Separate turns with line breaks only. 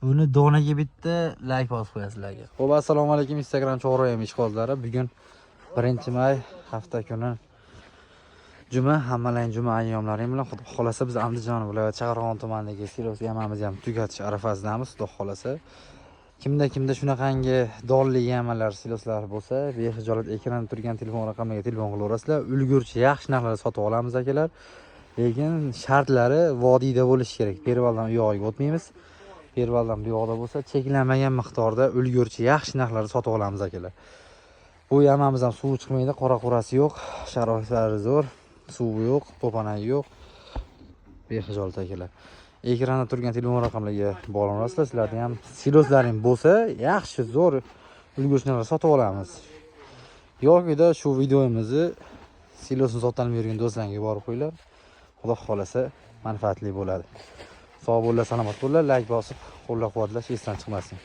Buni donaga bitta like bosib qo'yasizlarga. Xo'p, assalomu alaykum Instagram Cho'g'royam ishqibozlari. Bugun 1-may hafta kuni juma, hammalang juma ayyomlaring bilan Xudo xolasa biz Andijon viloyati Chaqirg'on tumanidagi silos yamamizni ham tugatish arafasidamiz. Xudo xolasa kimda shunaqangi donli yamalar, siloslar bo'lsa, bexijolat ekranda turgan telefon raqamiga telefon qilaverasizlar. Ulgurchi yaxshi narxlarda sotib olamiz akalar. Lekin shartlari vodiyda bo'lishi kerak. Pervaldan u yoqqa o'tmaymiz. Pervaldan bu yoqda bo'lsa, cheklanmagan miqdorda ulgurchi yaxshi narxlarda sotib olamiz akalar. Bu yamamiz ham suv chiqmaydi, qora qurasi yo'q, sharoitlari zo'r, suvi yo'q, to'panagi yo'q. Bexijolat akalar. Ekranda turgan telefon raqamlariga bog'lanasizlar. Sizlarda ham siloslaring bo'lsa, yaxshi zo'r ulgurchilar sotib olamiz. Yo'qida shu videomizni silosni sotib yurgan do'stlarga yuborib qo'yinglar. Xudo xolasa manfaatli bo'ladi. Sog' bo'linglar, salomat bo'linglar, like bosib, qo'llab-quvvatlash esdan chiqmasin.